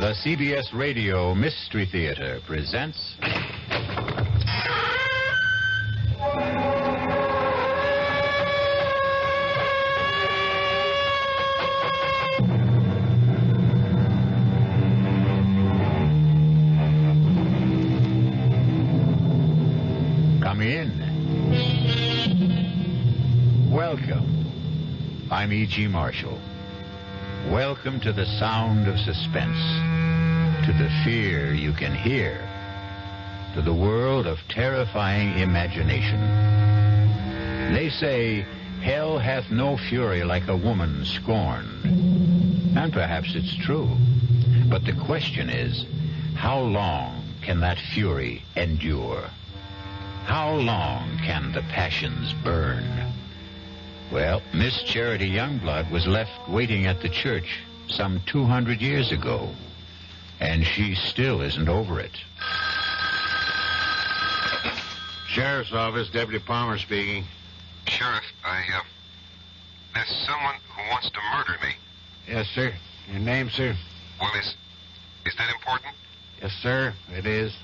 The CBS Radio Mystery Theater presents... Come in. Welcome. I'm E.G. Marshall. Welcome to the sound of suspense, to the fear you can hear, to the world of terrifying imagination. They say, hell hath no fury like a woman scorned. And perhaps it's true. But the question is, how long can that fury endure? How long can the passions burn? Well, Miss Charity Youngblood was left waiting at the church some 200 years ago, and she still isn't over it. Sheriff's Office, Deputy Palmer speaking. Sheriff, there's someone who wants to murder me. Yes, sir. Your name, sir? Well, is that important? Yes, sir, it is.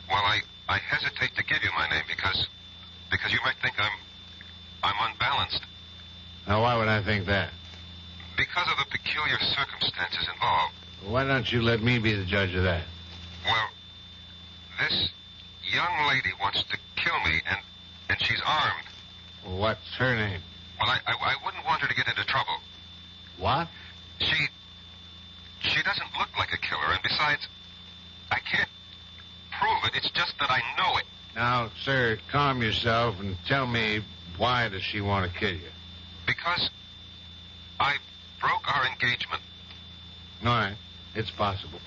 Well, I hesitate to give you my name because you might think I'm unbalanced. Now, why would I think that? Because of the peculiar circumstances involved. Why don't you let me be the judge of that? Well, this young lady wants to kill me, and she's armed. What's her name? Well, I wouldn't want her to get into trouble. What? She doesn't look like a killer, and besides, I can't prove it. It's just that I know it. Now, sir, calm yourself and tell me, why does she want to kill you? Because I broke our engagement. All right, it's possible.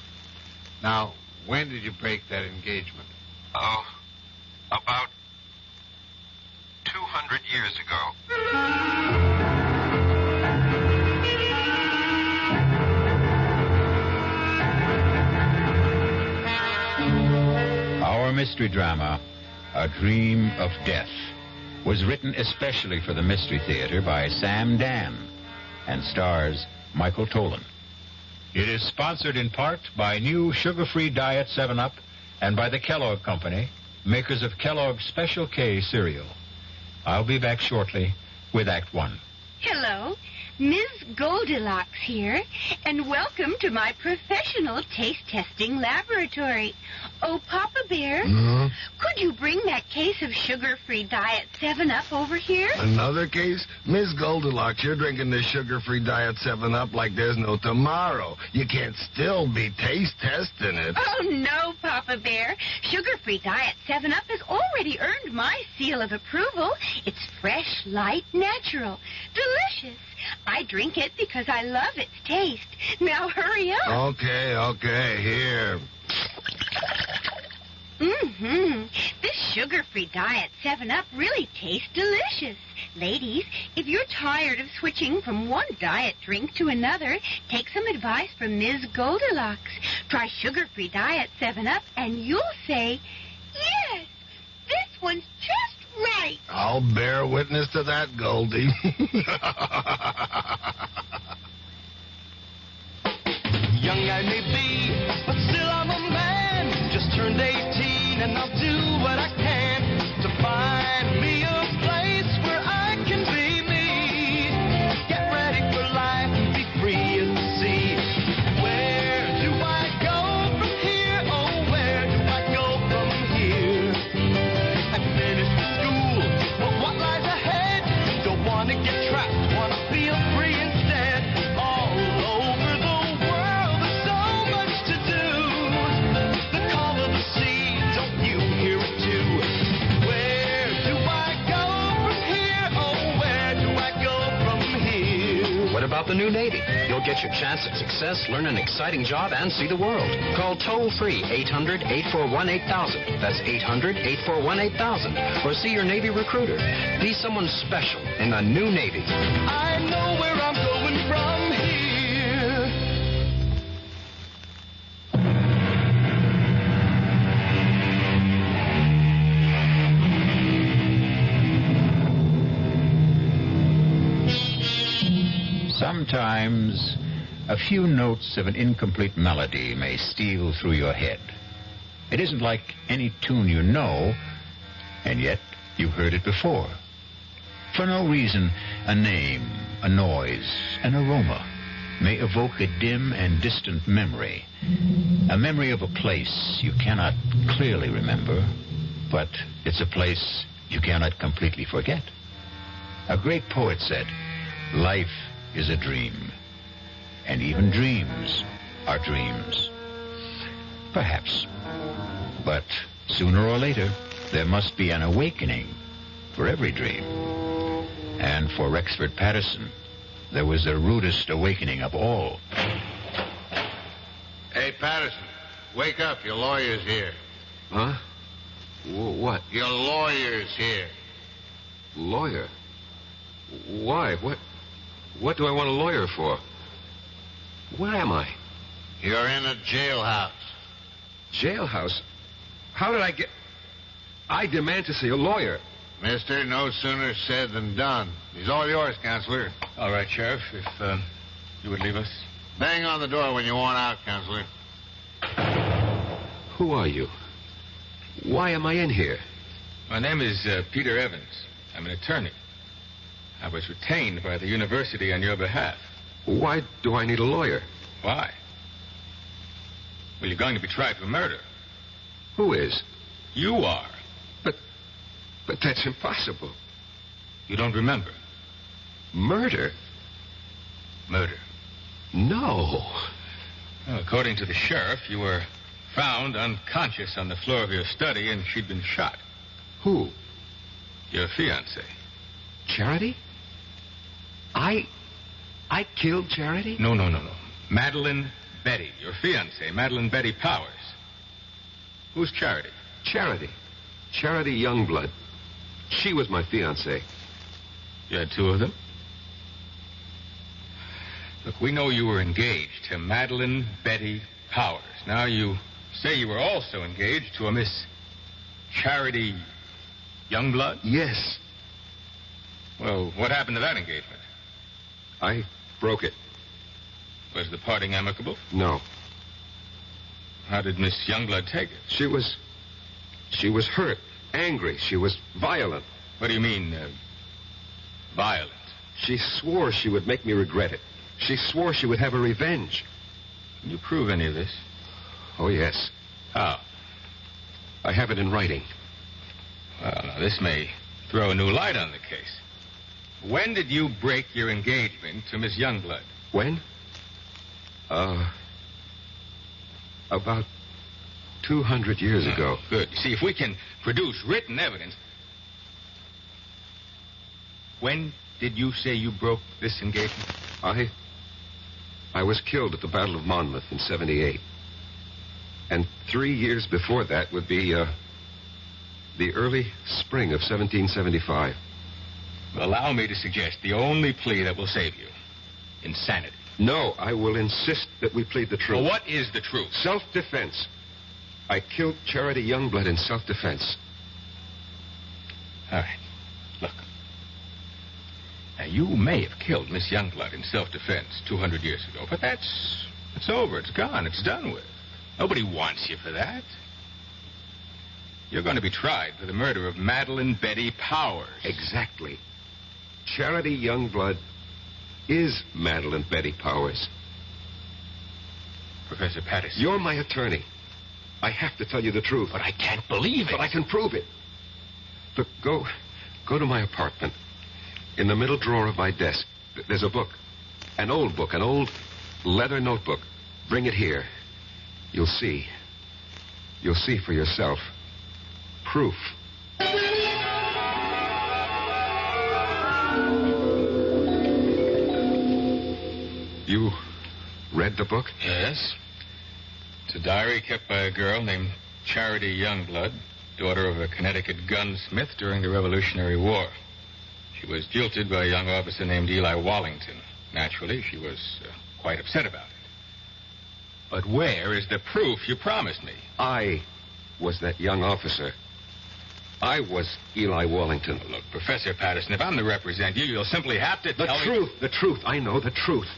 Now, when did you break that engagement? Oh, about 200 years ago. Our mystery drama, A Dream of Death, was written especially for the Mystery Theater by Sam Dan and stars Michael Tolan. It is sponsored in part by new sugar-free Diet 7-Up and by the Kellogg Company, makers of Kellogg's Special K cereal. I'll be back shortly with Act One. Hello, Ms. Goldilocks here, and welcome to my professional taste-testing laboratory. Oh, Papa Bear, could you bring that case of sugar-free Diet 7-Up over here? Another case? Miss Goldilocks, you're drinking this sugar-free Diet 7-Up like there's no tomorrow. You can't still be taste-testing it. Oh, no, Papa Bear. Sugar-free Diet 7-Up has already earned my seal of approval. It's fresh, light, natural, delicious. I drink it because I love its taste. Now hurry up. Okay, here. This sugar-free Diet 7-Up really tastes delicious. Ladies, if you're tired of switching from one diet drink to another, take some advice from Ms. Goldilocks. Try sugar-free Diet 7-Up and you'll say, yes, this one's just right. I'll bear witness to that, Goldie. Young I may be, but still I'm a man. Just turned 18 and I'll do what I can to find me a place where I can be me. Get ready for life and be free as the sea. Where do I go from here? Oh, where do I go from here? I finished school, but what lies ahead? Don't want to get trapped, want to feel free instead. All over the world, there's so much to do. The call of the sea, don't you hear it too? Where do I go from here? Oh, where do I go from here? What about the new Navy? You'll get your chance at success, learn an exciting job, and see the world. Call toll-free 800-841-8000. That's 800-841-8000. Or see your Navy recruiter. Be someone special in the new Navy. I know where I'm going from here. Sometimes a few notes of an incomplete melody may steal through your head. It isn't like any tune you know, and yet you've heard it before. For no reason, a name, a noise, an aroma may evoke a dim and distant memory. A memory of a place you cannot clearly remember, but it's a place you cannot completely forget. A great poet said, "Life is a dream, and even dreams are dreams." Perhaps. But sooner or later, there must be an awakening for every dream. And for Rexford Patterson, there was the rudest awakening of all. Hey, Patterson, wake up. Your lawyer's here. Huh? What? Your lawyer's here. Lawyer? Why? What do I want a lawyer for? Where am I? You're in a jailhouse. Jailhouse? How did I get... I demand to see a lawyer. Mister, no sooner said than done. He's all yours, Counselor. All right, Sheriff, if you would leave us. Bang on the door when you want out, Counselor. Who are you? Why am I in here? My name is Peter Evans. I'm an attorney. I was retained by the university on your behalf. Why do I need a lawyer? Why? Well, you're going to be tried for murder. Who is? You are. But that's impossible. You don't remember? Murder? Murder. No. Well, according to the sheriff, you were found unconscious on the floor of your study and she'd been shot. Who? Your fiancée. Charity? I killed Charity? No. Madeline Betty, your fiancée, Madeline Betty Powers. Who's Charity? Charity Youngblood. She was my fiancée. You had two of them? Look, we know you were engaged to Madeline Betty Powers. Now you say you were also engaged to a Miss Charity Youngblood? Yes. Well, what happened to that engagement? I broke it. Was the parting amicable? No. How did Miss Youngblood take it? She was hurt, angry. She was violent. What do you mean, violent? She swore she would make me regret it. She swore she would have a revenge. Can you prove any of this? Oh, yes. How? I have it in writing. Well, now, this may throw a new light on the case. When did you break your engagement to Miss Youngblood? When? About 200 years ago. Good. You see, if we can produce written evidence... When did you say you broke this engagement? I was killed at the Battle of Monmouth in 78. And 3 years before that would be, the early spring of 1775. Allow me to suggest the only plea that will save you. Insanity. No, I will insist that we plead the truth. Well, what is the truth? Self-defense. I killed Charity Youngblood in self-defense. All right. Look. Now, you may have killed Miss Youngblood in self-defense 200 years ago, but it's over. It's gone. It's done with. Nobody wants you for that. You're going to be tried for the murder of Madeline Betty Powers. Exactly. Charity Youngblood is Madeline Betty Powers. Professor Patterson. You're my attorney. I have to tell you the truth. But I can't believe it. But I can prove it. Look, go to my apartment. In the middle drawer of my desk, there's a book. An old book, an old leather notebook. Bring it here. You'll see. You'll see for yourself. Proof. You read the book? Yes. It's a diary kept by a girl named Charity Youngblood, daughter of a Connecticut gunsmith during the Revolutionary War. She was jilted by a young officer named Eli Wallington. Naturally, she was quite upset about it. But where is the proof you promised me? I was that young officer. I was Eli Wallington. Look, Professor Patterson, if I'm to represent you, you'll simply have to tell me... The truth. I know the truth.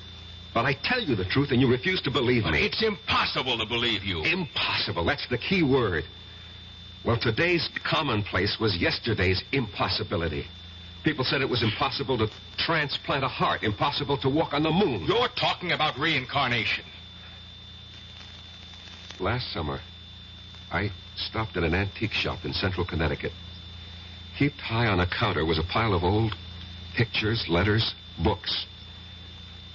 But I tell you the truth, and you refuse to believe me. It's impossible to believe you. Impossible. That's the key word. Well, today's commonplace was yesterday's impossibility. People said it was impossible to transplant a heart, impossible to walk on the moon. You're talking about reincarnation. Last summer, I stopped at an antique shop in central Connecticut. Heaped high on a counter was a pile of old pictures, letters, books.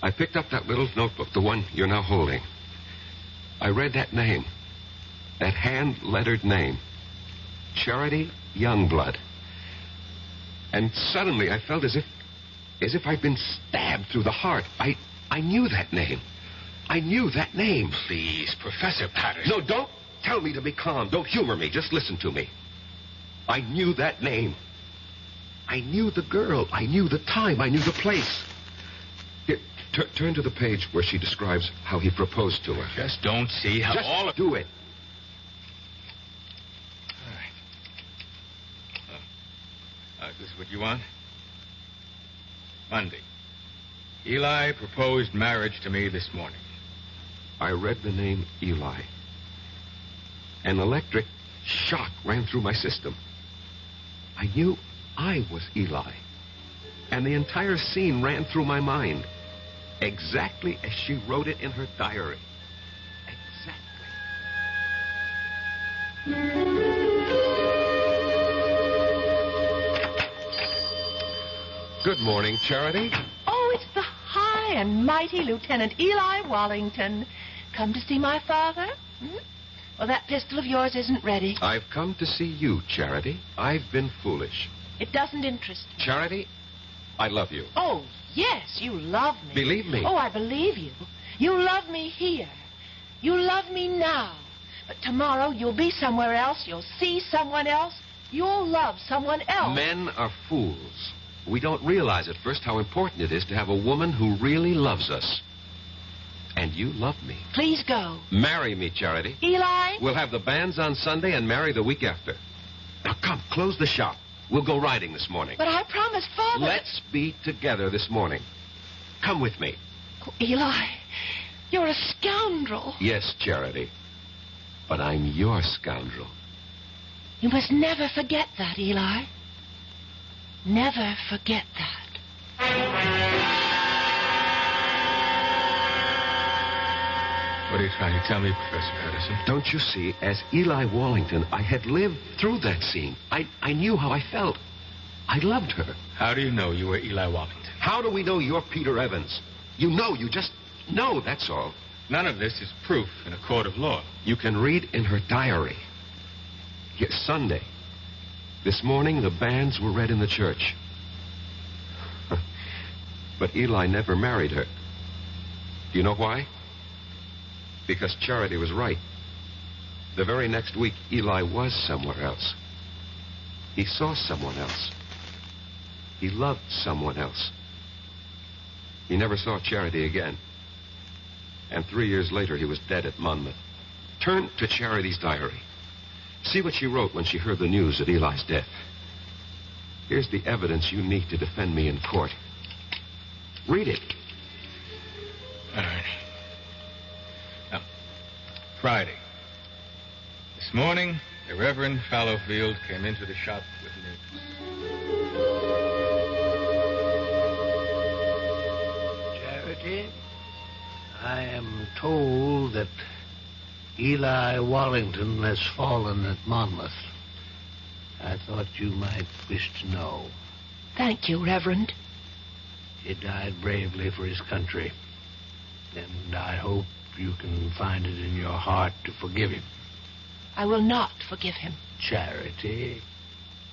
I picked up that little notebook, the one you're now holding. I read that name, that hand-lettered name, Charity Youngblood. And suddenly I felt as if I'd been stabbed through the heart. I knew that name. I knew that name. Please, Professor Patterson. No, don't tell me to be calm. Don't humor me. Just listen to me. I knew that name. I knew the girl. I knew the time. I knew the place. Here, turn to the page where she describes how he proposed to her. Just don't see how Just all of... do it. All right. Is this what you want? Monday. Eli proposed marriage to me this morning. I read the name Eli. An electric shock ran through my system. I knew I was Eli. And the entire scene ran through my mind. Exactly as she wrote it in her diary. Exactly. Good morning, Charity. Oh, it's the high and mighty Lieutenant Eli Wallington. Come to see my father? Well, that pistol of yours isn't ready. I've come to see you, Charity. I've been foolish. It doesn't interest me. Charity, I love you. Oh, yes, you love me. Believe me. Oh, I believe you. You love me here. You love me now. But tomorrow you'll be somewhere else. You'll see someone else. You'll love someone else. Men are fools. We don't realize at first how important it is to have a woman who really loves us. And you love me. Please go. Marry me, Charity. Eli? We'll have the banns on Sunday and marry the week after. Now, come, close the shop. We'll go riding this morning. But I promised Father... Let's be together this morning. Come with me. Oh, Eli, you're a scoundrel. Yes, Charity. But I'm your scoundrel. You must never forget that, Eli. Never forget that. What are you trying to tell me, Professor Patterson? Don't you see, as Eli Wallington, I had lived through that scene. I knew how I felt. I loved her. How do you know you were Eli Wallington? How do we know you're Peter Evans? You know, you just know, that's all. None of this is proof in a court of law. You can read in her diary. Here, Sunday. This morning, the banns were read in the church. But Eli never married her. Do you know why? Because Charity was right. The very next week, Eli was somewhere else. He saw someone else. He loved someone else. He never saw Charity again. And 3 years later, he was dead at Monmouth. Turn to Charity's diary. See what she wrote when she heard the news of Eli's death. Here's the evidence you need to defend me in court. Read it. All right. Now, Friday. This morning, the Reverend Fallowfield came into the shop with news. Charity, I am told that Eli Wallington has fallen at Monmouth. I thought you might wish to know. Thank you, Reverend. He died bravely for his country. And I hope you can find it in your heart to forgive him. I will not forgive him. Charity.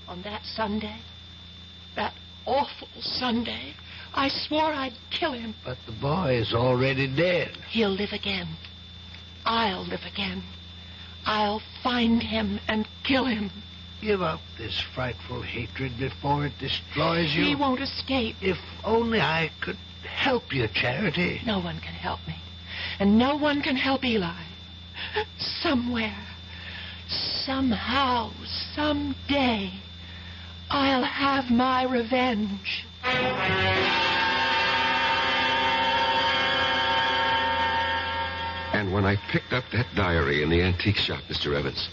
On that Sunday, that awful Sunday, I swore I'd kill him. But the boy is already dead. He'll live again. I'll live again. I'll find him and kill him. Give up this frightful hatred before it destroys you. He won't escape. If only I could help you, Charity. No one can help me. And no one can help Eli. Somewhere, somehow, someday, I'll have my revenge. And when I picked up that diary in the antique shop, Mr. Evans,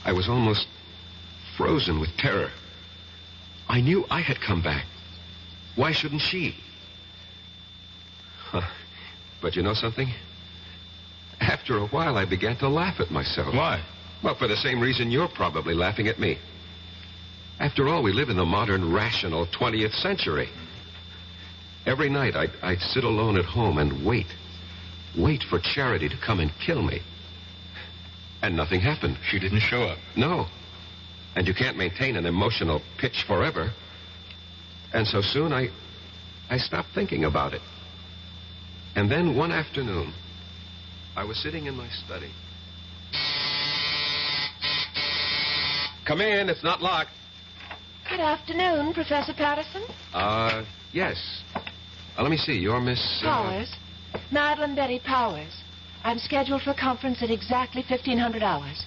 I was almost frozen with terror. I knew I had come back. Why shouldn't she? But you know something? After a while, I began to laugh at myself. Why? Well, for the same reason you're probably laughing at me. After all, we live in the modern, rational 20th century. Every night, I'd sit alone at home and wait for Charity to come and kill me. And nothing happened. She didn't show up. No. And you can't maintain an emotional pitch forever. And so soon, I stopped thinking about it. And then one afternoon, I was sitting in my study. Come in, it's not locked. Good afternoon, Professor Patterson. Yes. Let me see, you're Miss... Powers. Madeline Betty Powers. I'm scheduled for a conference at exactly 1500 hours.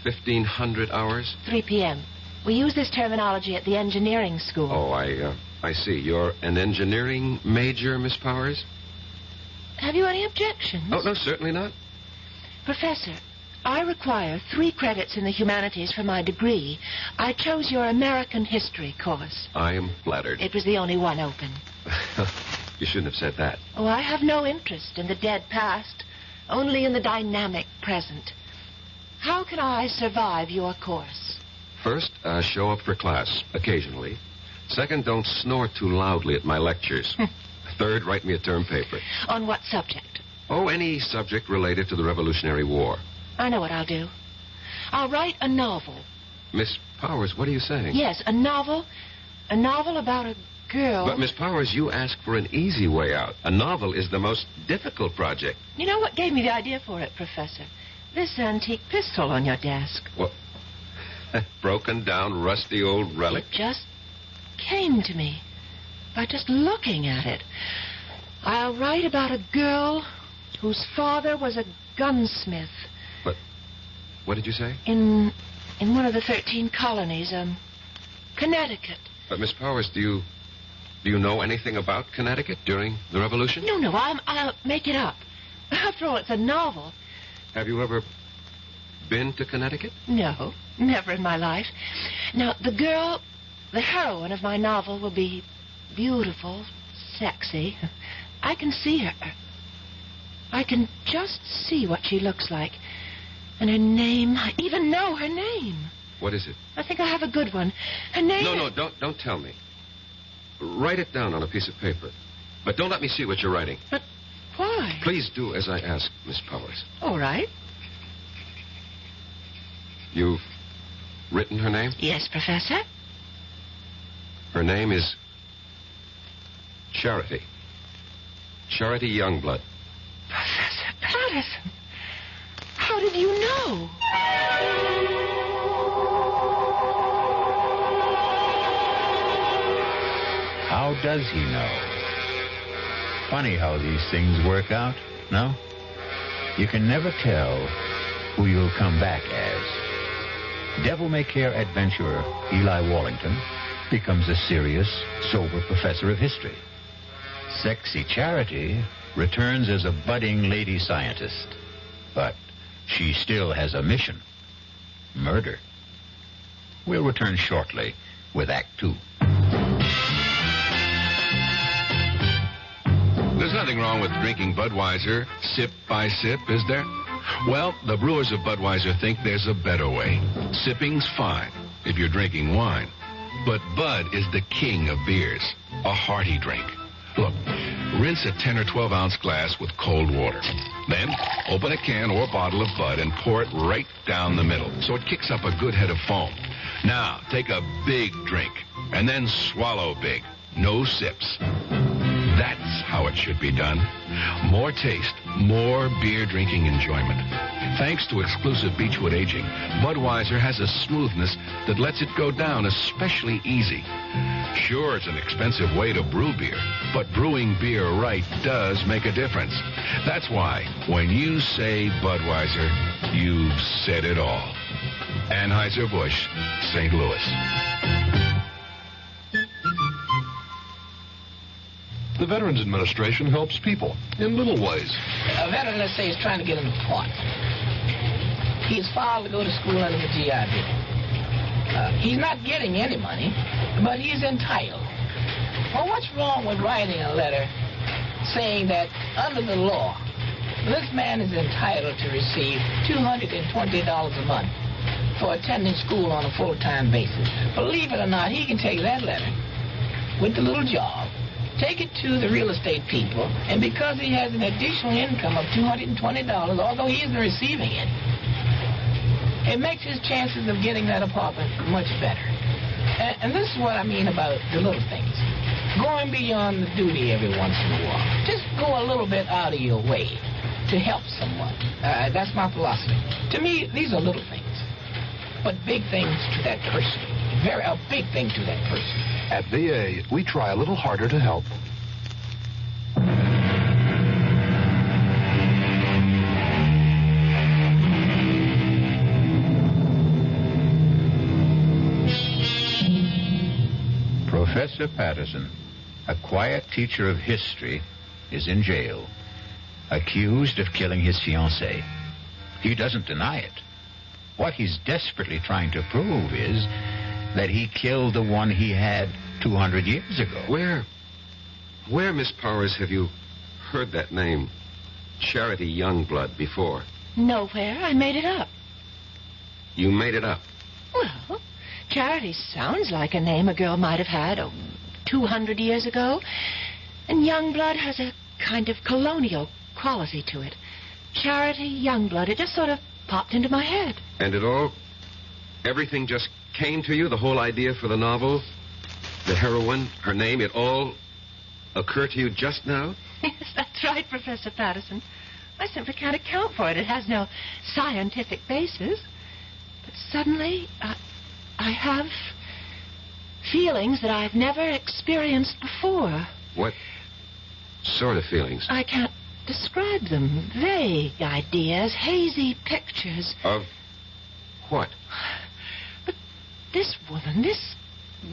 1500 hours? 3 p.m. We use this terminology at the engineering school. Oh, I see. You're an engineering major, Miss Powers? Have you any objections? Oh, no, certainly not. Professor, I require 3 credits in the humanities for my degree. I chose your American history course. I am flattered. It was the only one open. You shouldn't have said that. Oh, I have no interest in the dead past, only in the dynamic present. How can I survive your course? First, show up for class, occasionally. Second, don't snore too loudly at my lectures. Third, write me a term paper. On what subject? Oh, any subject related to the Revolutionary War. I know what I'll do. I'll write a novel. Miss Powers, what are you saying? Yes, a novel. A novel about a girl. But, Miss Powers, you asked for an easy way out. A novel is the most difficult project. You know what gave me the idea for it, Professor? This antique pistol on your desk. What? That broken down, rusty old relic? It just came to me by just looking at it. I'll write about a girl whose father was a gunsmith. What did you say? In one of the 13 colonies, Connecticut. But, Miss Powers, do you know anything about Connecticut during the Revolution? No, I'll make it up. After all, it's a novel. Have you ever been to Connecticut? No, never in my life. Now, the girl, the heroine of my novel, will be beautiful, sexy. I can see her. I can just see what she looks like. And her name, I even know her name. What is it? I think I have a good one. Her name... No, don't tell me. Write it down on a piece of paper. But don't let me see what you're writing. But why? Please do as I ask, Miss Powers. All right. You've written her name? Yes, Professor. Her name is Charity. Charity Youngblood. Professor Patterson. How did you know? How does he know? Funny how these things work out, no? You can never tell who you'll come back as. Devil-may-care adventurer Eli Wallington becomes a serious, sober professor of history. Sexy Charity returns as a budding lady scientist. But she still has a mission. Murder. We'll return shortly with Act 2. There's nothing wrong with drinking Budweiser sip by sip, is there? Well, the brewers of Budweiser think there's a better way. Sipping's fine if you're drinking wine. But Bud is the king of beers, a hearty drink. Look, rinse a 10 or 12-ounce glass with cold water. Then, open a can or bottle of Bud and pour it right down the middle so it kicks up a good head of foam. Now, take a big drink and then swallow big. No sips. That's how it should be done. More taste, more beer drinking enjoyment. Thanks to exclusive Beechwood aging, Budweiser has a smoothness that lets it go down especially easy. Sure, it's an expensive way to brew beer, but brewing beer right does make a difference. That's why, when you say Budweiser, you've said it all. Anheuser-Busch, St. Louis. The Veterans Administration helps people in little ways. A veteran, let's say, is trying to get an apartment. He's filed to go to school under the GI Bill. He's not getting any money, but he's entitled. Well, what's wrong with writing a letter saying that under the law, this man is entitled to receive $220 a month for attending school on a full-time basis? Believe it or not, he can take that letter with the little job, take it to the real estate people, and because he has an additional income of $220, although he isn't receiving it, it makes his chances of getting that apartment much better. And this is what I mean about the little things. Going beyond the duty every once in a while. Just go a little bit out of your way to help someone. That's my philosophy. To me, these are little things, but big things to that person. A big thing to that person. At VA, we try a little harder to help. Professor Patterson, a quiet teacher of history, is in jail, accused of killing his fiancée. He doesn't deny it. What he's desperately trying to prove is that he killed the one he had 200 years ago. Where, Miss Powers, have you heard that name, Charity Youngblood, before? Nowhere. I made it up. You made it up? Well, Charity sounds like a name a girl might have had 200 years ago. And Youngblood has a kind of colonial quality to it. Charity Youngblood. It just sort of popped into my head. And everything just came to you, the whole idea for the novel, the heroine, her name, it all occurred to you just now? Yes, that's right, Professor Patterson. I simply can't account for it. It has no scientific basis. But suddenly, I have feelings that I've never experienced before. What sort of feelings? I can't describe them. Vague ideas, hazy pictures. Of what? But this woman, this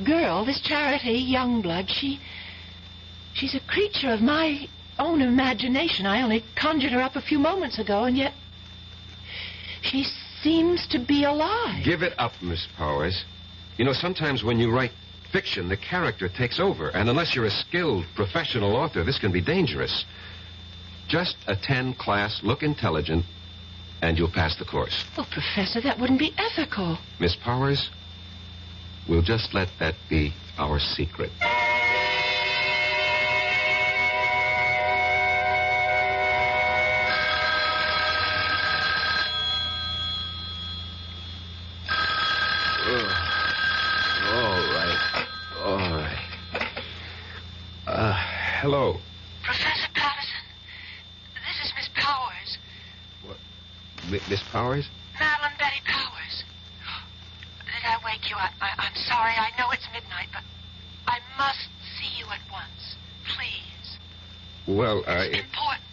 girl, this Charity Youngblood, she's a creature of my own imagination. I only conjured her up a few moments ago, and yet she seems to be alive. Give it up, Miss Powers. You know, sometimes when you write fiction, the character takes over, and unless you're a skilled professional author, this can be dangerous. Just attend class, look intelligent, and you'll pass the course. Oh, Professor, that wouldn't be ethical. Miss Powers, we'll just let that be our secret. All right. Hello. Professor Patterson, this is Miss Powers. What? Miss Powers? Madeline Betty Powers. Did I wake you? I'm sorry. I know it's midnight, but I must see you at once. Please. Well, it's important.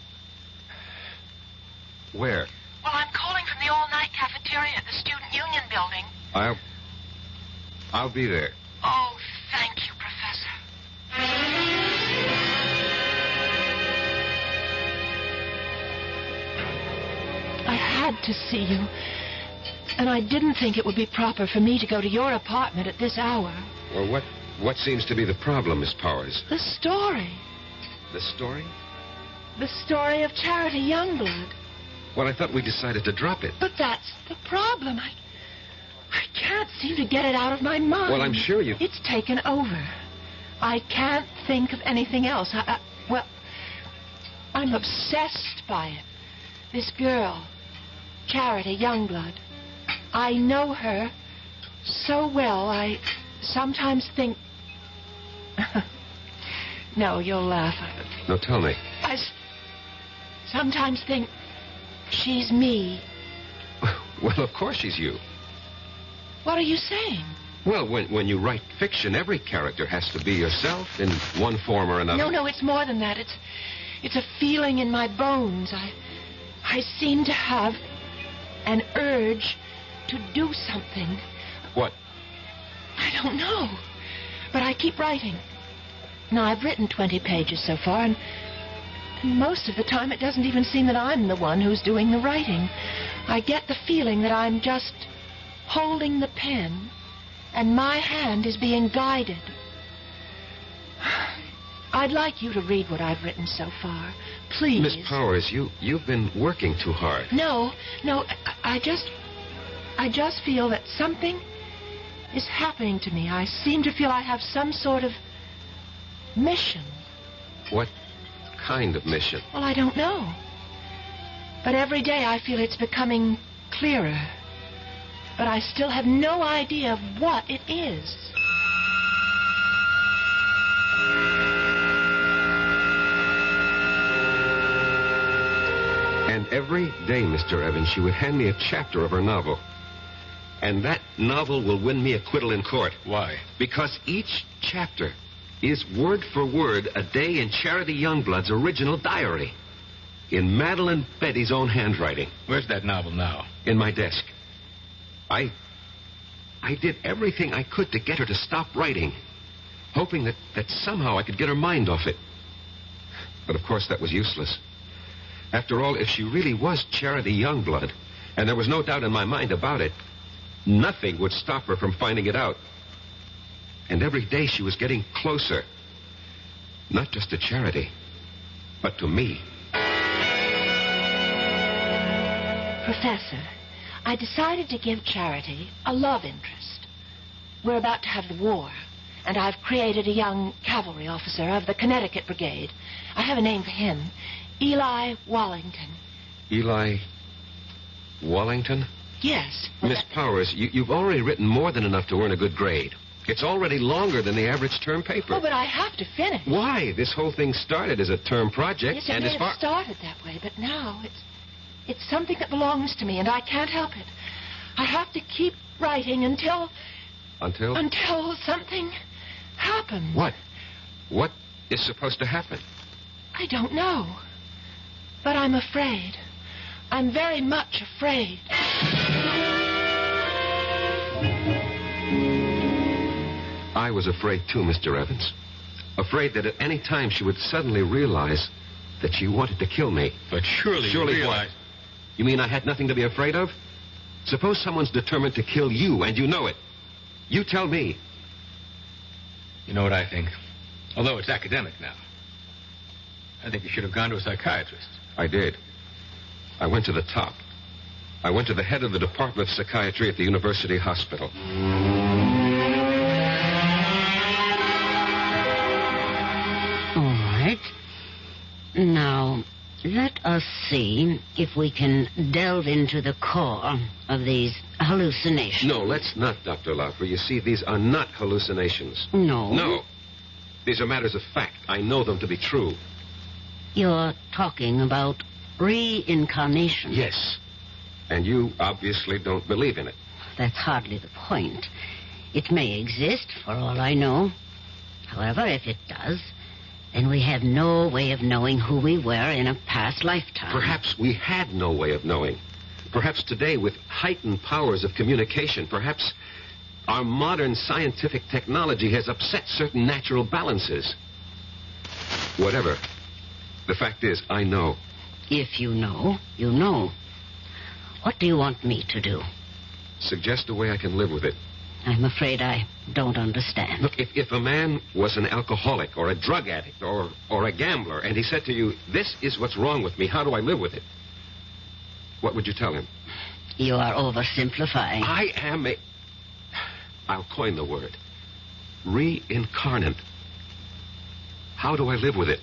Where? Well, I'm calling from the all-night cafeteria at the Student Union building. I'll be there. Oh, thank you, Professor. I had to see you, and I didn't think it would be proper for me to go to your apartment at this hour. Well, what seems to be the problem, Miss Powers? The story. The story? The story of Charity Youngblood. Well, I thought we decided to drop it. But that's the problem. I can't seem to get it out of my mind. Well, I'm sure you... It's taken over. I can't think of anything else. Well, I'm obsessed by it. This girl, Charity Youngblood. I know her so well, I sometimes think... No, you'll laugh. No, tell me. I sometimes think she's me. Well, of course she's you. What are you saying? Well, when you write fiction, every character has to be yourself in one form or another. No, it's more than that. It's a feeling in my bones. I seem to have an urge to do something. What? I don't know. But I keep writing. Now, I've written 20 pages so far, and most of the time it doesn't even seem that I'm the one who's doing the writing. I get the feeling that I'm just holding the pen, and my hand is being guided. I'd like you to read what I've written so far. Please. Miss Powers, you've been working too hard. No, I just feel that something is happening to me. I seem to feel I have some sort of mission. What kind of mission? Well, I don't know. But every day I feel it's becoming clearer. But I still have no idea of what it is. And every day, Mr. Evans, she would hand me a chapter of her novel. And that novel will win me acquittal in court. Why? Because each chapter is word for word a day in Charity Youngblood's original diary. In Madeline Betty's own handwriting. Where's that novel now? In my desk. I did everything I could to get her to stop writing, hoping that somehow I could get her mind off it. But of course that was useless. After all, if she really was Charity Youngblood, and there was no doubt in my mind about it, nothing would stop her from finding it out. And every day she was getting closer. Not just to Charity, but to me. Professor, I decided to give Charity a love interest. We're about to have the war, and I've created a young cavalry officer of the Connecticut Brigade. I have a name for him. Eli Wallington. Eli Wallington? Yes. Miss Powers, you've already written more than enough to earn a good grade. It's already longer than the average term paper. Oh, but I have to finish. Why? This whole thing started as a term project. Yes, it may have started that way, but now it's something that belongs to me, and I can't help it. I have to keep writing until... Until? Until something happens. What? What is supposed to happen? I don't know. But I'm afraid. I'm very much afraid. I was afraid too, Mr. Evans. Afraid that at any time she would suddenly realize that she wanted to kill me. But surely you realize... What? You mean I had nothing to be afraid of? Suppose someone's determined to kill you, and you know it. You tell me. You know what I think? Although it's academic now. I think you should have gone to a psychiatrist. I did. I went to the top. I went to the head of the Department of Psychiatry at the University Hospital. All right. Now, let us see if we can delve into the core of these hallucinations. No, let's not, Dr. Lowry. You see, these are not hallucinations. No? No. These are matters of fact. I know them to be true. You're talking about reincarnation. Yes. And you obviously don't believe in it. That's hardly the point. It may exist, for all I know. However, if it does, then we have no way of knowing who we were in a past lifetime. Perhaps we had no way of knowing. Perhaps today, with heightened powers of communication, perhaps our modern scientific technology has upset certain natural balances. Whatever. The fact is, I know. If you know, you know. What do you want me to do? Suggest a way I can live with it. I'm afraid I don't understand. Look, if a man was an alcoholic or a drug addict or a gambler, and he said to you, this is what's wrong with me, how do I live with it? What would you tell him? You are oversimplifying. I am I'll coin the word. Reincarnate. How do I live with it?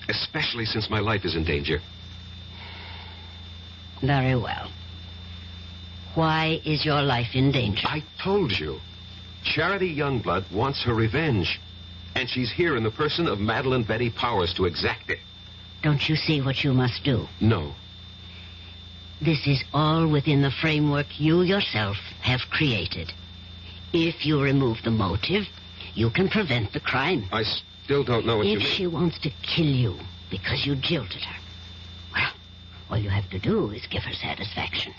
Especially since my life is in danger. Very well. Why is your life in danger? I told you. Charity Youngblood wants her revenge. And she's here in the person of Madeline Betty Powers to exact it. Don't you see what you must do? No. This is all within the framework you yourself have created. If you remove the motive, you can prevent the crime. I still don't know what you mean. If she wants to kill you because you jilted her, well, all you have to do is give her satisfaction.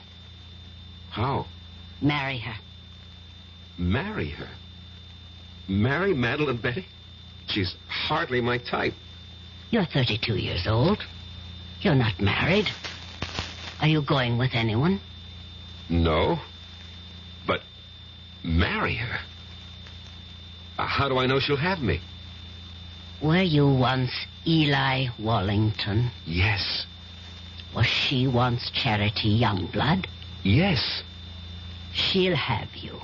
How? Marry her. Marry her? Marry Madeline Betty? She's hardly my type. You're 32 years old. You're not married. Are you going with anyone? No. But marry her? How do I know she'll have me? Were you once Eli Wallington? Yes. Was she once Charity Youngblood? Yes. She'll have you.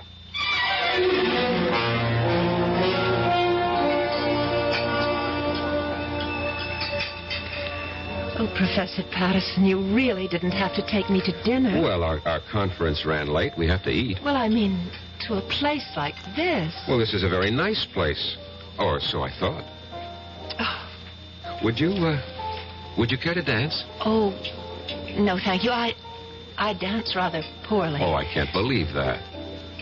Oh, Professor Patterson, you really didn't have to take me to dinner. Well, our conference ran late. We have to eat. Well, I mean, to a place like this. Well, this is a very nice place. Or so I thought. Oh. Would you care to dance? Oh, no, thank you. I dance rather poorly. Oh, I can't believe that.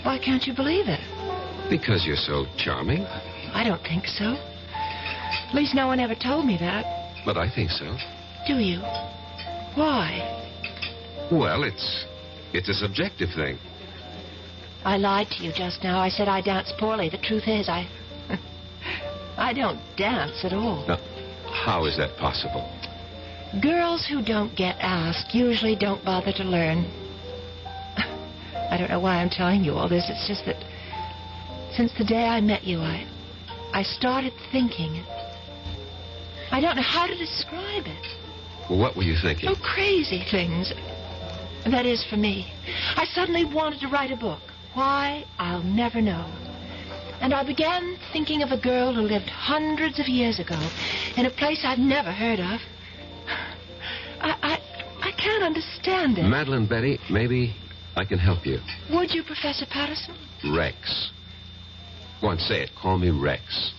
Why can't you believe it? Because you're so charming. I don't think so. At least no one ever told me that. But I think so. Do you? Why? Well, it's a subjective thing. I lied to you just now. I said I dance poorly. The truth is, I don't dance at all. Now, how is that possible? Girls who don't get asked usually don't bother to learn. I don't know why I'm telling you all this. It's just that since the day I met you, I started thinking. I don't know how to describe it. Well, what were you thinking? Oh, crazy things. That is, for me. I suddenly wanted to write a book. Why, I'll never know. And I began thinking of a girl who lived hundreds of years ago in a place I've never heard of. I can't understand it. Madeline Betty, maybe I can help you. Would you, Professor Patterson? Rex. Go on, say it. Call me Rex.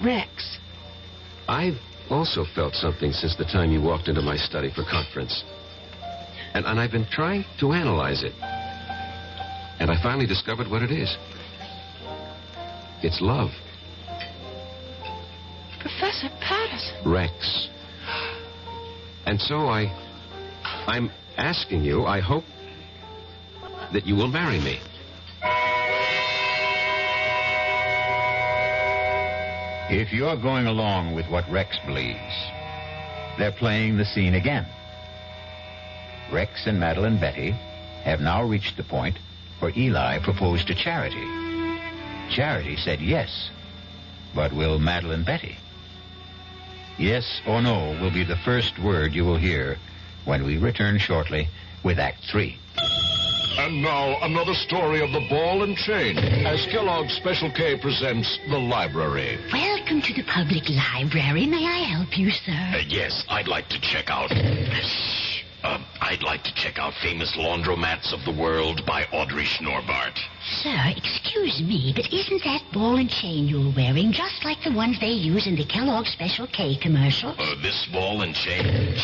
Rex. I've also felt something since the time you walked into my study for conference. And I've been trying to analyze it. And I finally discovered what it is. It's love. Professor Patterson. Rex. And so I'm asking you, I hope that you will marry me. If you're going along with what Rex believes, they're playing the scene again. Rex and Madeline Betty have now reached the point where Eli proposed to Charity. Charity said yes, but will Madeline Betty? Yes or no will be the first word you will hear when we return shortly with Act 3. And now, another story of the ball and chain, as Kellogg's Special K presents The Library. Welcome to the public library. May I help you, sir? Yes, I'd like to check out... I'd like to check out Famous Laundromats of the World by Audrey Schnorbart. Sir, excuse me, but isn't that ball and chain you're wearing just like the ones they use in the Kellogg's Special K commercial? This ball and chain?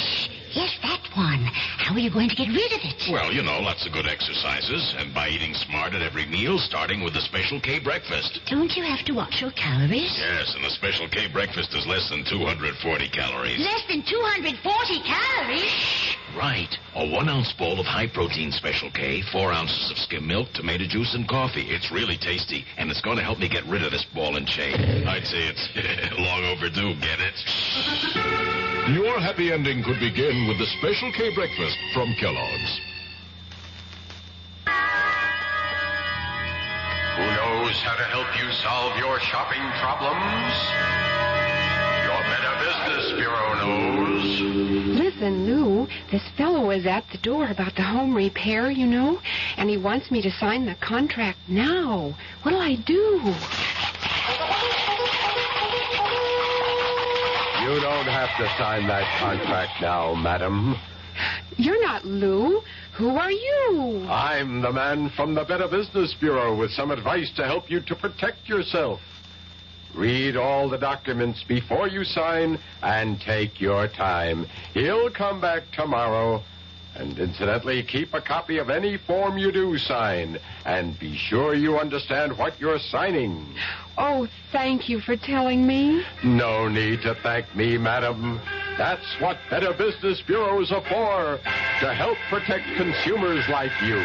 Yes, that one. How are you going to get rid of it? Well, you know, lots of good exercises, and by eating smart at every meal, starting with the Special K breakfast. Don't you have to watch your calories? Yes, and the Special K breakfast is less than 240 calories. Less than 240 calories? Right. A 1-ounce bowl of high-protein Special K, 4 ounces of skim milk, tomato juice, and coffee. It's really tasty, and it's going to help me get rid of this ball and chain. I'd say it's long overdue, get it? Your happy ending could begin with the Special K breakfast from Kellogg's. Who knows how to help you solve your shopping problems? Your Better Business Bureau knows. Listen, Lou, this fellow is at the door about the home repair, you know, and he wants me to sign the contract now. What'll I do? You don't have to sign that contract now, madam. You're not Lou. Who are you? I'm the man from the Better Business Bureau with some advice to help you to protect yourself. Read all the documents before you sign and take your time. He'll come back tomorrow. And incidentally, keep a copy of any form you do sign. And be sure you understand what you're signing. Oh, thank you for telling me. No need to thank me, madam. That's what Better Business Bureaus are for. To help protect consumers like you.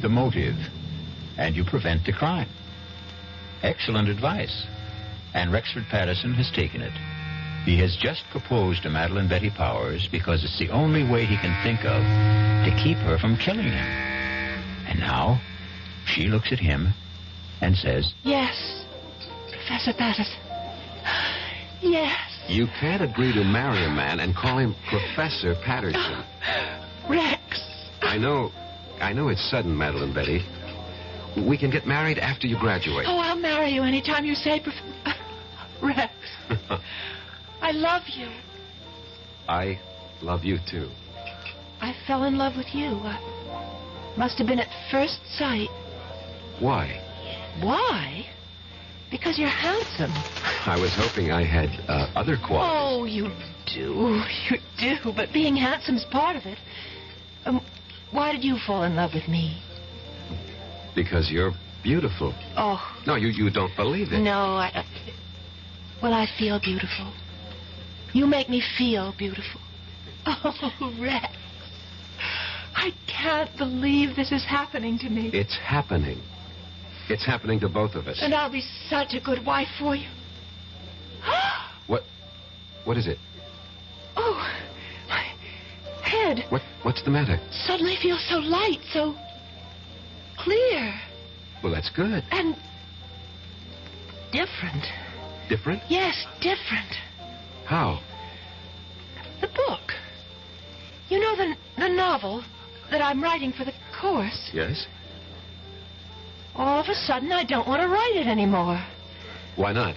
the motive, and you prevent the crime. Excellent advice. And Rexford Patterson has taken it. He has just proposed to Madeline Betty Powers because it's the only way he can think of to keep her from killing him. And now, she looks at him and says, Yes, Professor Patterson. Yes. You can't agree to marry a man and call him Professor Patterson. Rex. I know it's sudden, Madeline Betty. We can get married after you graduate. Oh, I'll marry you anytime you say, Rex. I love you. I love you, too. I fell in love with you. Must have been at first sight. Why? Why? Because you're handsome. I was hoping I had other qualities. Oh, you do. You do. But being handsome's part of it. Why did you fall in love with me? Because you're beautiful. Oh. No, you don't believe it. No, well, I feel beautiful. You make me feel beautiful. Oh, Rex. I can't believe this is happening to me. It's happening. It's happening to both of us. And I'll be such a good wife for you. What is it? Oh, my head. What's the matter? Suddenly feels so light, so clear. Well, that's good. And different. Different? Yes, different. How? The book. You know the novel that I'm writing for the course? Yes. All of a sudden, I don't want to write it anymore. Why not?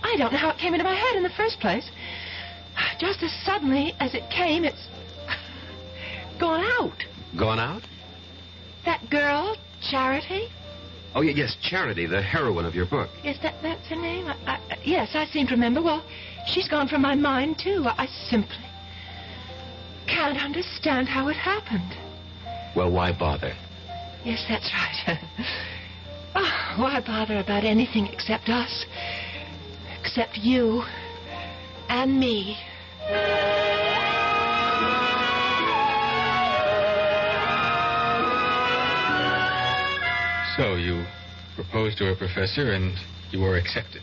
I don't know how it came into my head in the first place. Just as suddenly as it came, it's gone out. Gone out? That girl, Charity? Oh, yes, Charity, the heroine of your book. Yes, that's her name? Yes, I seem to remember. Well, she's gone from my mind, too. I simply can't understand how it happened. Well, why bother? Yes, that's right. Oh, why bother about anything except us? Except you and me. So you proposed to her, Professor, and you were accepted.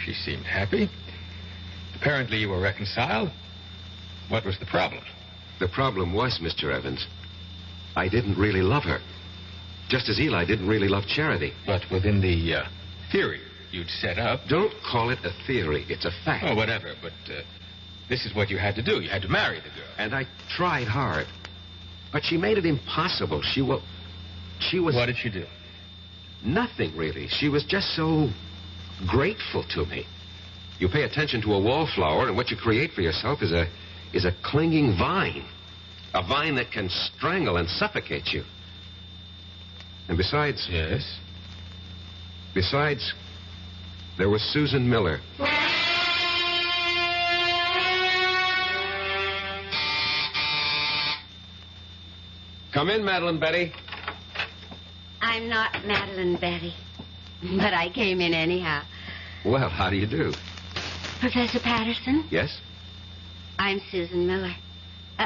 She seemed happy. Apparently you were reconciled. What was the problem? The problem was, Mr. Evans, I didn't really love her. Just as Eli didn't really love Charity. But within the theory you'd set up... Don't call it a theory. It's a fact. Oh, whatever. But this is what you had to do. You had to marry the girl. And I tried hard. But she made it impossible. She was... What did she do? Nothing, really. She was just so grateful to me. You pay attention to a wallflower, and what you create for yourself is a clinging vine. A vine that can strangle and suffocate you. And besides... Yes? Besides, there was Susan Miller. Come in, Madeline Betty. I'm not Madeline Betty, but I came in anyhow. Well, how do you do? Professor Patterson? Yes? I'm Susan Miller,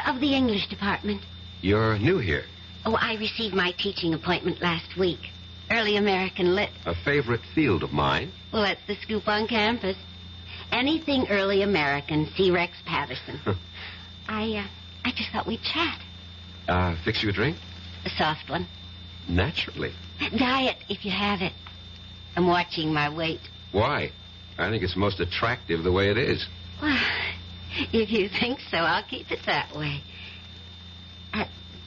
of the English department. You're new here. Oh, I received my teaching appointment last week. Early American Lit. A favorite field of mine. Well, that's the scoop on campus. Anything early American, see Rex Patterson. I just thought we'd chat. Fix you a drink? A soft one. Naturally. Diet, if you have it. I'm watching my weight. Why? I think it's most attractive the way it is. Well, if you think so, I'll keep it that way.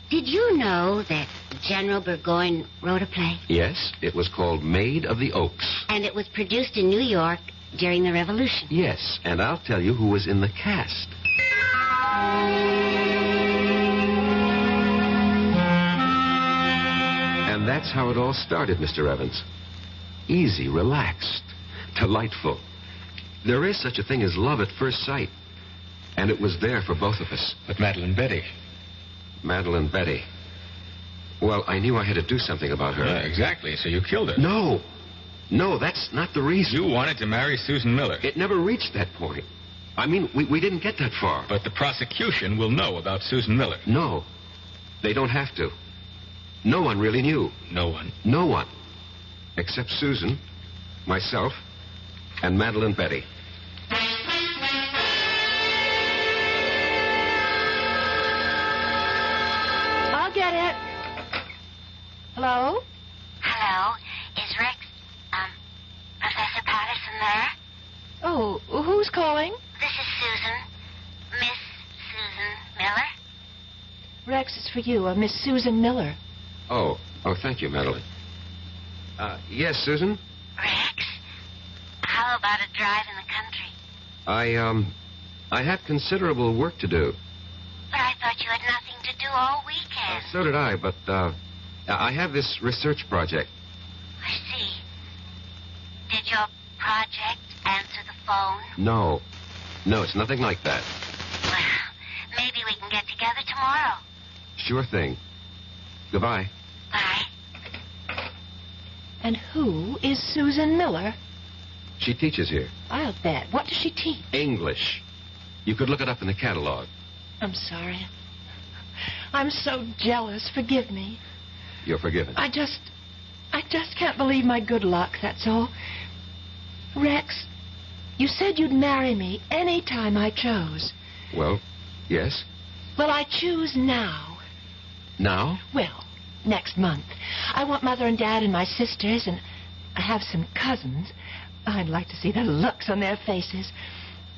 Did you know that General Burgoyne wrote a play? Yes, it was called Maid of the Oaks. And it was produced in New York during the Revolution. Yes, and I'll tell you who was in the cast. And that's how it all started, Mr. Evans. Easy, relaxed, delightful. There is such a thing as love at first sight. And it was there for both of us. But Madeline Betty... Madeline Betty. Well, I knew I had to do something about her. Yeah, exactly, so you killed her. No, that's not the reason. You wanted to marry Susan Miller. It never reached that point. I mean, we didn't get that far. But the prosecution will know about Susan Miller. No, they don't have to. No one really knew. No one. No one. Except Susan, myself, and Madeline Betty. I'll get it. Hello? Hello, is Rex, Professor Patterson there? Oh, who's calling? This is Susan. Miss Susan Miller. Rex, it's for you, Miss Susan Miller. Oh, thank you, Madeline. Yes, Susan? Rex, how about a drive in the country? I have considerable work to do. But I thought you had nothing to do all weekend. So did I, but, I have this research project. I see. Did your project answer the phone? No, it's nothing like that. Well, maybe we can get together tomorrow. Sure thing. Goodbye. Bye. And who is Susan Miller? She teaches here. I'll bet. What does she teach? English. You could look it up in the catalog. I'm sorry. I'm so jealous. Forgive me. You're forgiven. I just can't believe my good luck, that's all. Rex, you said you'd marry me any time I chose. Well, yes. Well, I choose now. Now? Well, next month. I want Mother and Dad and my sisters, and I have some cousins. I'd like to see the looks on their faces.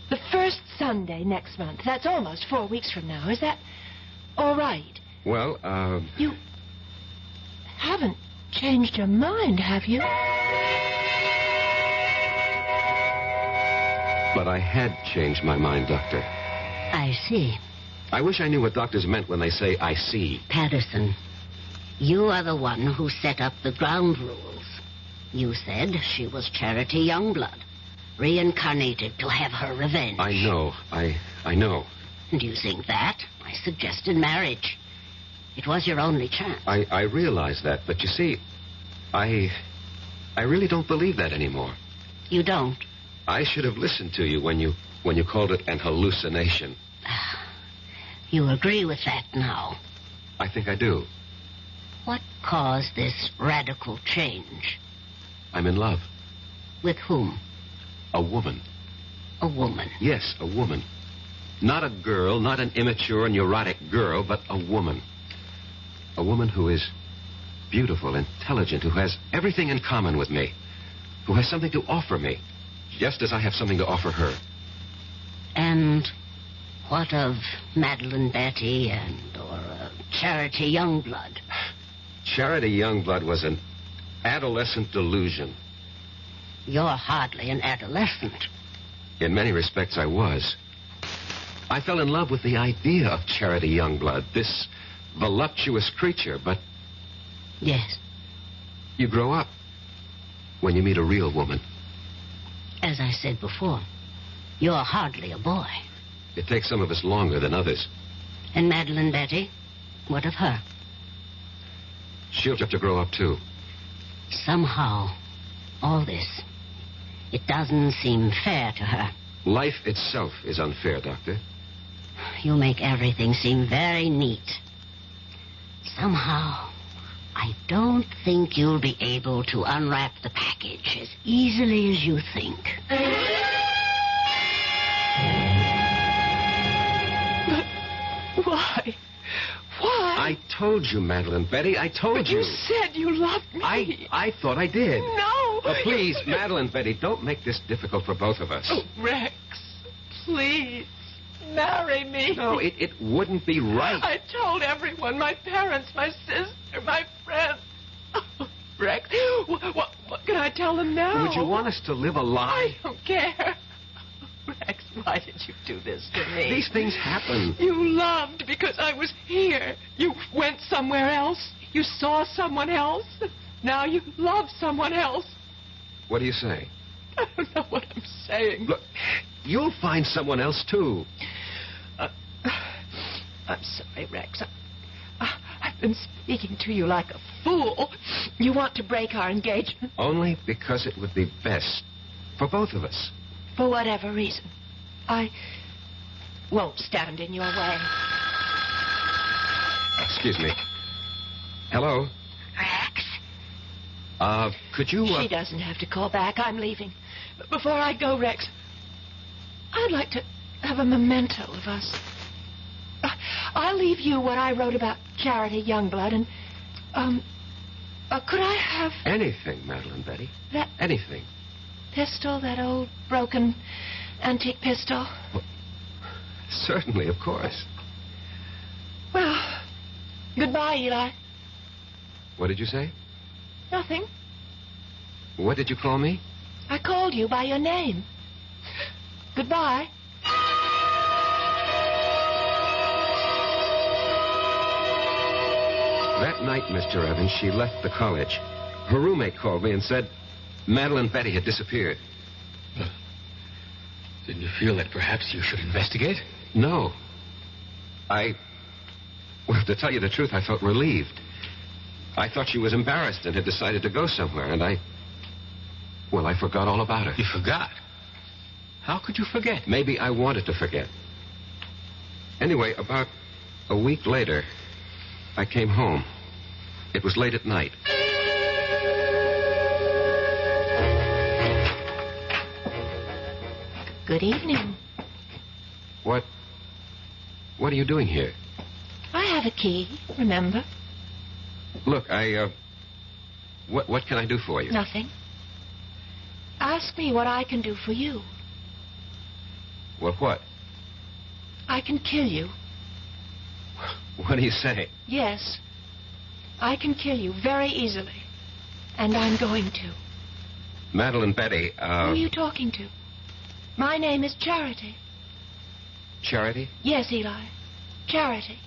The first Sunday next month. That's almost 4 weeks from now. Is that all right? Well, You haven't changed your mind, have you? But I had changed my mind, Doctor. I see. I wish I knew what doctors meant when they say, I see. Patterson, you are the one who set up the ground rules. You said she was Charity Youngblood, reincarnated to have her revenge. I know. I know. And using that, I suggested marriage. It was your only chance. I realize that, but you see, I really don't believe that anymore. You don't? I should have listened to you when you called it an hallucination. You agree with that now? I think I do. What caused this radical change? I'm in love. With whom? A woman. A woman? Yes, a woman. Not a girl, not an immature, neurotic girl, but a woman. A woman who is beautiful, intelligent, who has everything in common with me, who has something to offer me, just as I have something to offer her. And what of Madeline Betty or Charity Youngblood? Charity Youngblood was an adolescent delusion. You're hardly an adolescent. In many respects, I was. I fell in love with the idea of Charity Youngblood, this voluptuous creature, but... Yes. You grow up when you meet a real woman. As I said before, you're hardly a boy. It takes some of us longer than others. And Madeline Betty? What of her? She'll have to grow up, too. Somehow, all this, it doesn't seem fair to her. Life itself is unfair, Doctor. You make everything seem very neat. Somehow, I don't think you'll be able to unwrap the package as easily as you think. But why? Why? I told you, Madeline Betty. I told you. You said you loved me. I thought I did. No. Please, Madeline Betty, don't make this difficult for both of us. Oh, Rex, please, marry me. No, it wouldn't be right. I told everyone, my parents, my sister, my friends. Oh, Rex, what can I tell them now? Would you want us to live a lie? I don't care. Rex, why did you do this to me? These things happen. You loved because I was here. You went somewhere else. You saw someone else. Now you love someone else. What do you say? I don't know what I'm saying. Look, you'll find someone else, too. I'm sorry, Rex. I've been speaking to you like a fool. You want to break our engagement? Only because it would be best for both of us. For whatever reason. I won't stand in your way. Excuse me. Hello? Rex? Could you... She doesn't have to call back. I'm leaving. But before I go, Rex, I'd like to have a memento of us. I'll leave you what I wrote about Charity Youngblood, and, could I have... Anything, Madeline Betty. That... Anything. Pistol, that old, broken, antique pistol? Well, certainly, of course. Well, goodbye, Eli. What did you say? Nothing. What did you call me? I called you by your name. Goodbye. That night, Mr. Evans, she left the college. Her roommate called me and said Madeline Betty had disappeared. Didn't you feel that perhaps you should investigate? No. Well, to tell you the truth, I felt relieved. I thought she was embarrassed and had decided to go somewhere, and I forgot all about her. You forgot? How could you forget? Maybe I wanted to forget. Anyway, about a week later, I came home. It was late at night. Good evening. What are you doing here? I have a key, remember? Look, what can I do for you? Nothing. Ask me what I can do for you. What? I can kill you. What do you say? Yes. I can kill you very easily. And I'm going to. Madeline Betty, Who are you talking to? My name is Charity. Charity? Yes, Eli. Charity.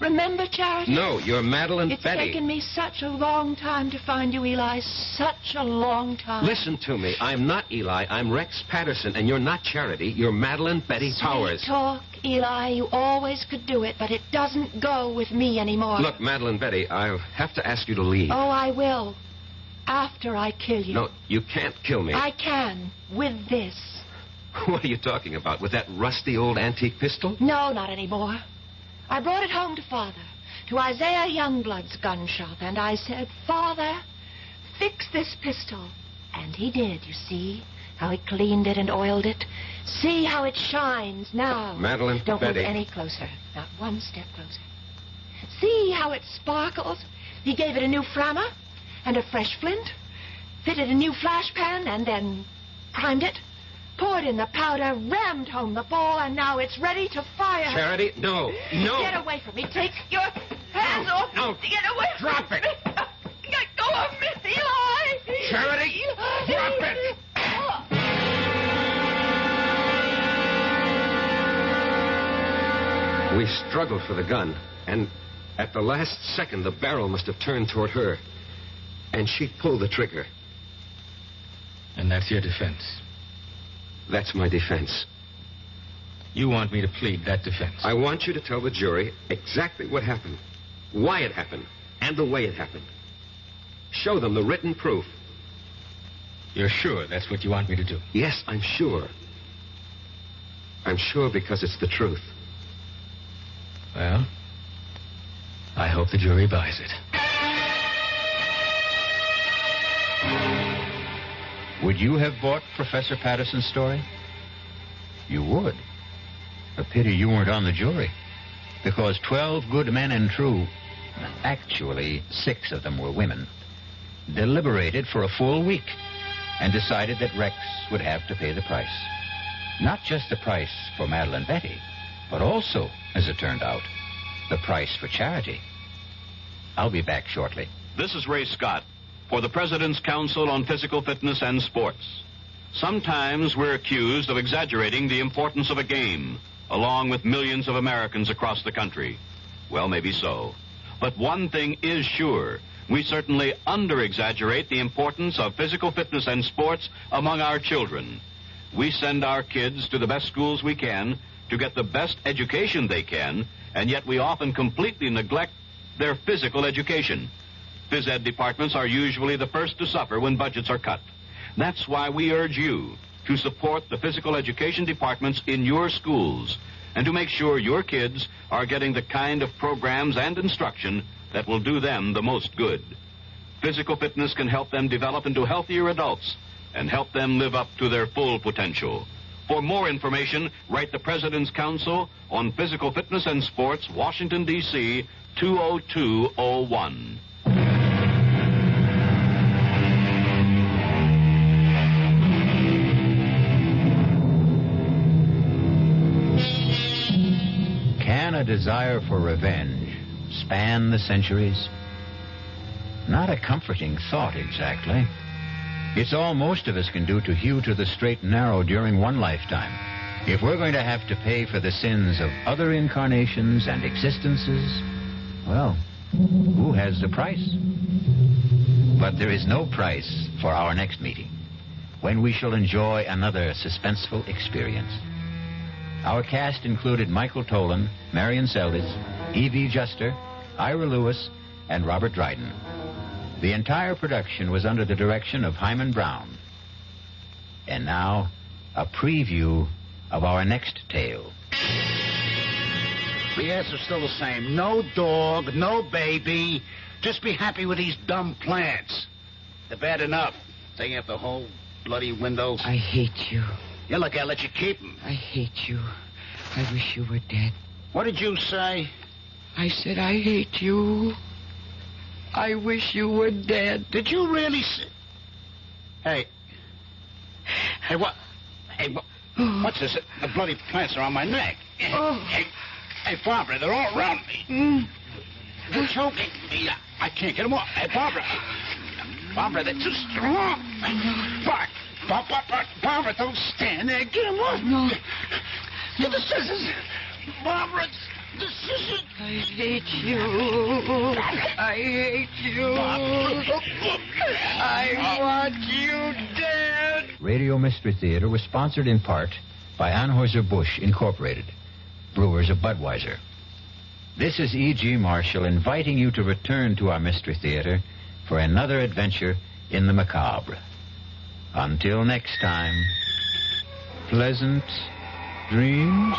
Remember Charity? No, you're Madeline Betty. It's taken me such a long time to find you, Eli. Such a long time. Listen to me. I'm not Eli. I'm Rex Patterson, and you're not Charity. You're Madeline Betty Powers. Sweet talk, Eli. You always could do it, but it doesn't go with me anymore. Look, Madeline Betty, I'll have to ask you to leave. Oh, I will. After I kill you. No, you can't kill me. I can. With this. What are you talking about? With that rusty old antique pistol? No, not anymore. I brought it home to Father, to Isaiah Youngblood's gun shop, and I said, Father, fix this pistol. And he did, you see, how he cleaned it and oiled it. See how it shines now. Madeline Don't Betty. move any closer, not one step closer. See how it sparkles. He gave it a new frammer and a fresh flint, fitted a new flash pan, and then primed it. Poured in the powder, rammed home the ball, and now it's ready to fire. Charity, no. Get away from me. Take your hands off. No. Get away Drop from it. me. Let go of me, Eli. Charity, Eli. drop it. We struggled for the gun, and at the last second, the barrel must have turned toward her, and she pulled the trigger. And that's your defense? That's my defense. You want me to plead that defense? I want you to tell the jury exactly what happened, why it happened, and the way it happened. Show them the written proof. You're sure that's what you want me to do? Yes, I'm sure. I'm sure because it's the truth. Well, I hope the jury buys it. Would you have bought Professor Patterson's story? You would. A pity you weren't on the jury. Because 12 good men and true, actually 6 of them were women, deliberated for a full week and decided that Rex would have to pay the price. Not just the price for Madeline Betty, but also, as it turned out, the price for Charity. I'll be back shortly. This is Ray Scott for the President's Council on Physical Fitness and Sports. Sometimes we're accused of exaggerating the importance of a game, along with millions of Americans across the country. Well, maybe so. But one thing is sure. We certainly under-exaggerate the importance of physical fitness and sports among our children. We send our kids to the best schools we can to get the best education they can, and yet we often completely neglect their physical education. Phys ed departments are usually the first to suffer when budgets are cut. That's why we urge you to support the physical education departments in your schools and to make sure your kids are getting the kind of programs and instruction that will do them the most good. Physical fitness can help them develop into healthier adults and help them live up to their full potential. For more information, write the President's Council on Physical Fitness and Sports, Washington, D.C., 20201. Can a desire for revenge span the centuries? Not a comforting thought, exactly. It's all most of us can do to hew to the straight and narrow during one lifetime. If we're going to have to pay for the sins of other incarnations and existences, well, who has the price? But there is no price for our next meeting, when we shall enjoy another suspenseful experience. Our cast included Michael Tolan, Marion Seldes, E.V. Juster, Ira Lewis, and Robert Dryden. The entire production was under the direction of Hyman Brown. And now, a preview of our next tale. The answer's still the same. No dog, no baby. Just be happy with these dumb plants. They're bad enough. Taking up the whole bloody windows. I hate you. Yeah, look, I'll let you keep them. I hate you. I wish you were dead. What did you say? I said I hate you. I wish you were dead. Did you really say... Hey, what? What's this? The bloody plants are on my neck. Hey, Barbara, they're all around me. They're choking me. I can't get them off. Hey, Barbara, they're too strong. Barbara, don't stand there. Get them off. No. Get the scissors. Barbara, the scissors. I hate you. I hate you. I want you dead. Radio Mystery Theater was sponsored in part by Anheuser-Busch Incorporated, brewers of Budweiser. This is E.G. Marshall inviting you to return to our Mystery Theater for another adventure in the macabre. Until next time, pleasant dreams.